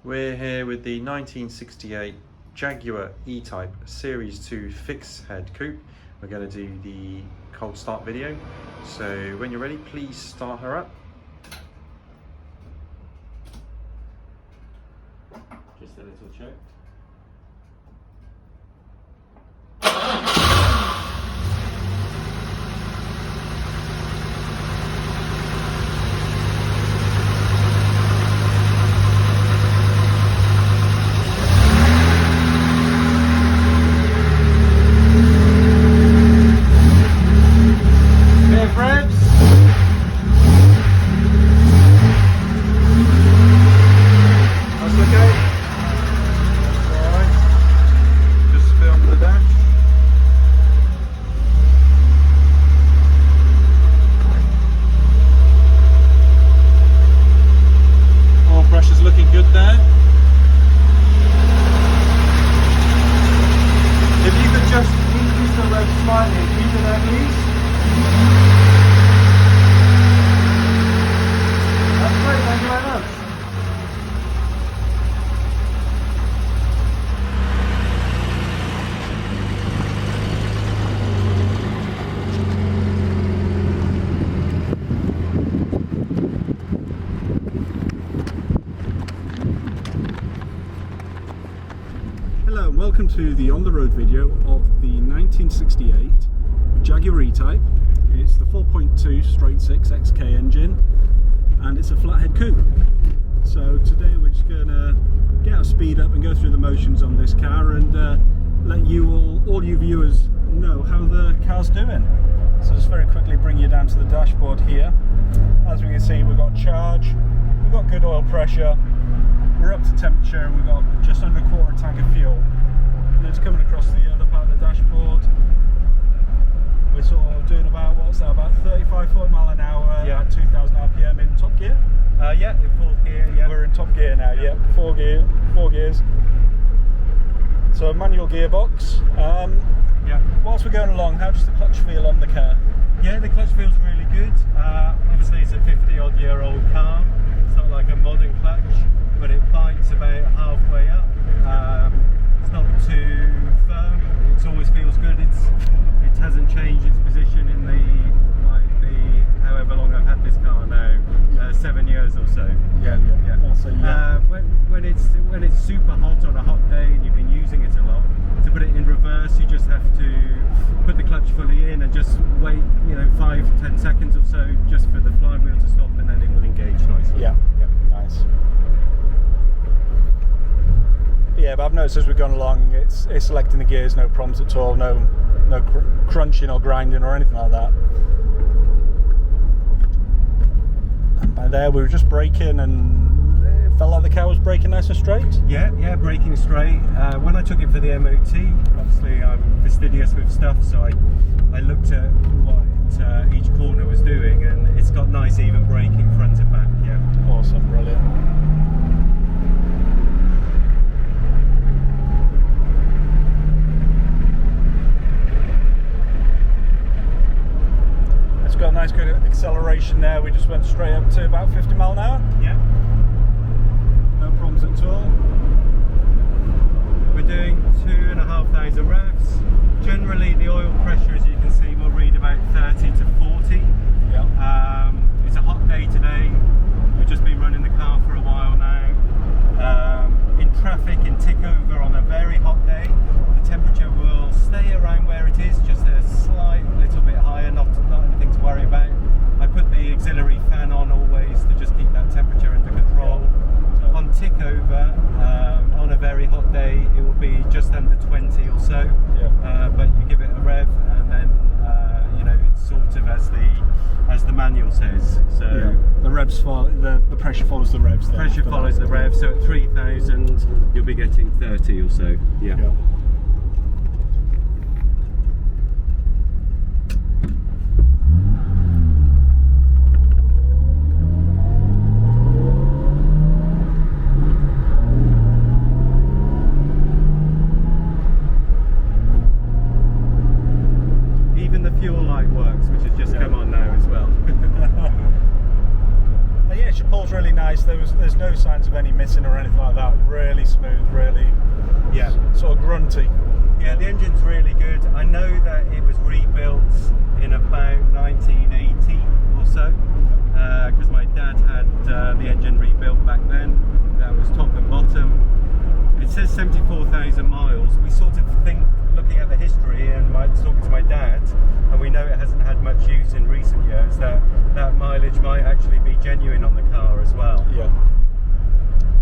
We're here with the 1968 Jaguar E-Type Series 2 fixed head coupe. We're going to do the cold start video. So when you're ready, please start her up. Just a little choke. Looking good there. If you could just increase the rev slightly, keep it there please. That's great, thank you very much. Hello and welcome to the on-the-road video of the 1968 Jaguar E-Type. It's the 4.2 straight 6 XK engine and it's a flathead coupe. So today we're just going to get our speed up and go through the motions on this car and let you all you viewers know how the car's doing. So just very quickly bring you down to the dashboard here. As we can see, we've got charge, we've got good oil pressure, we're up to temperature, and we've got just under a quarter tank of fuel. And it's coming across the other part of the dashboard. We're sort of doing about, what's that, about 35-40 mile an hour at 2000 RPM in top gear? Yeah, in fourth gear, yeah. We're in top gear now, yeah. Four gears. So a manual gearbox. Yeah. Whilst we're going along, how does the clutch feel on the car? Yeah, the clutch feels really good. Obviously it's a 50-odd-year-old car. It's not like a modern clutch, but it bites about halfway up. It's not too firm. It always feels good. It hasn't changed its position in the however long I've had this car now, 7 years or so. Yeah. Also, yeah. When it's super hot on a hot day and you've been using it a lot, to put it in reverse, you just have to put the clutch fully in and just wait, 5-10 seconds or so, just for the flywheel to stop, and then it will engage nicely. Yeah. Nice. Yeah, but I've noticed as we've gone along, it's selecting the gears, no problems at all, no crunching or grinding or anything like that. And by there we were just braking and it felt like the car was braking nice and straight. Yeah, braking straight. When I took it for the MOT, obviously I'm fastidious with stuff, so I looked at what each corner was doing, and it's got nice even braking front and back. Yeah. Awesome, brilliant. It's got a nice good acceleration there. We just went straight up to about 50 mile an hour. Yeah. No problems at all. We're doing 2,500 revs. Generally the oil pressure, as you can see, will read about 30 to 40. Yeah. It's a hot day today. We've just been running the car for a while now. In traffic, in tick over on a very hot day, the temperature will stay around where it is, just a slight little bit higher, not anything to worry about. I put the auxiliary fan on always to just keep that temperature under control. Yeah. On tick over, on a very hot day, it will be just under 20 or so. Yeah. But you give it a rev, and then it's sort of as the manual says. So yeah. The revs follow, the pressure follows the revs. The pressure follows the rev. So at 3,000, you'll be getting 30 or so. Yeah. nice. There's no signs of any missing or anything like that. Really smooth, really sort of grunty. Yeah, the engine's really good. I know that it was rebuilt in about 1980 or so, because my dad had the engine rebuilt back then. That was top and bottom. It says 74,000 miles. We sort of think, looking at the history and talking to my dad, and we know it hasn't had much use in recent years, that mileage might actually be genuine on the car as well. Yeah.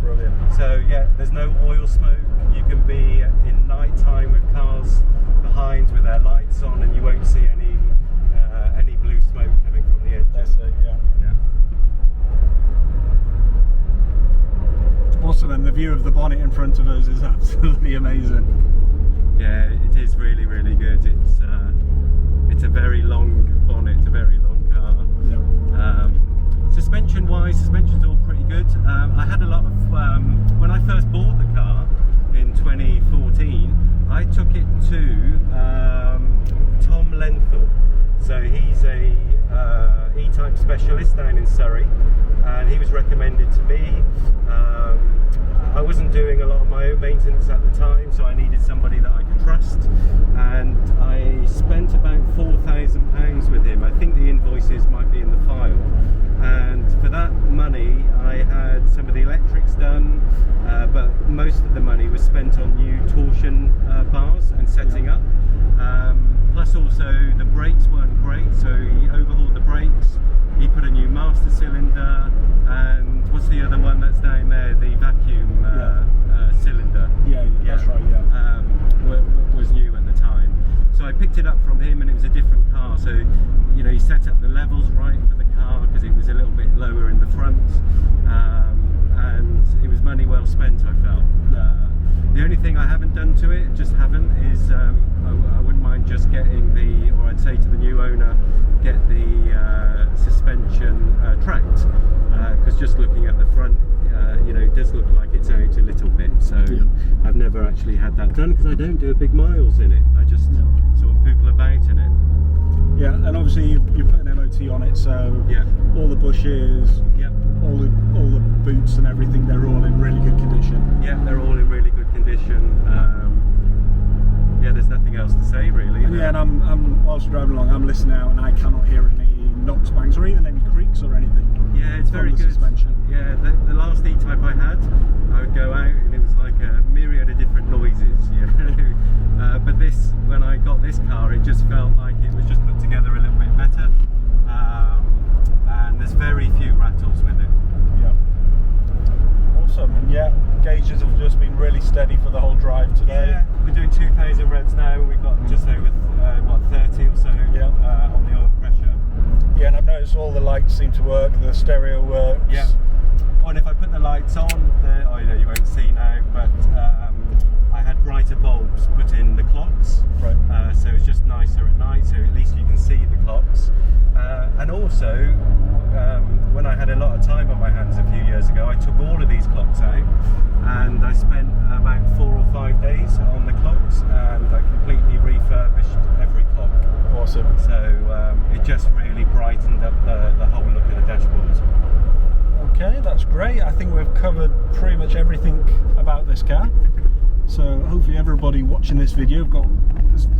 Brilliant. So yeah, there's no oil smoke. You can be in night time with cars behind with their lights on, and you won't see any blue smoke coming from the engine. That's it, yeah. Also then, the view of the bonnet in front of us is absolutely amazing. Yeah, it is really, really good. It's a very long bonnet, a very long car. Yeah. Suspension-wise, suspension's all pretty good. I had a lot of, when I first bought the car in 2014, I took it to Tom Lenthal. So he's a E-Type specialist down in Surrey, and he was recommended to me. I wasn't doing a lot of my own maintenance at the time, so I needed somebody that I could trust, and I spent about £4,000 with him. I think the invoices might be in the file, and for that money I had some of the electrics done, but most of the money was spent on new torsion bars and setting up. Plus also the brakes weren't great, so he overhauled the brakes, he put a new master cylinder, and what's the other one that's down there, the vacuum cylinder? Yeah, that's right, yeah. Was new at the time. So I picked it up from him, and it was a different car, so you know, he set up the levels right for the car because it was a little bit lower in the front, and it was money well spent, I felt. The only thing I haven't done to it, just haven't, is I wouldn't mind just getting or I'd say to the new owner, get the suspension tracked, because just looking at the front, you know, it does look like it's out a little bit. So I've never actually had that done because I don't do big miles in it. I just sort of pookle about in it. Yeah, and obviously you put an MOT on it, so all the bushes, all the boots and everything, they're all in really good condition. Yeah, they're all in really good condition. Yeah, there's nothing else to say really. And yeah, and I'm whilst driving along, I'm listening out, and I cannot hear any knocks, bangs, or even any creaks or anything. Yeah, it's very good. Suspension. Yeah, the last E-Type I had, I would go out and it was like a myriad of different noises, you know. But this, when I got this car, it just felt like it was just put together a little bit better, and there's very few rattles with it. Yeah. Awesome, and yeah, gauges have just been really steady for the whole drive today. Yeah, we're doing 2,000 revs now, and we've got just over 30 or so on the oil pressure. Yeah, and I've noticed all the lights seem to work, the stereo works. Yeah. Oh, and if I put the lights on, you know, you won't see now, but I had brighter bulbs put in the clocks, right. So it's just nicer at night, so at least you can see the clocks. And also, when I had a lot of time on my hands a few years ago, I took all of these clocks out, and I spent about 4 or 5 days on the clocks, and I completely refurbished every clock. Awesome. So it just really brightened up the whole look of the dashboard. Okay, that's great. I think we've covered pretty much everything about this car. So hopefully everybody watching this video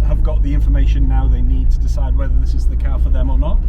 have got the information now they need to decide whether this is the car for them or not.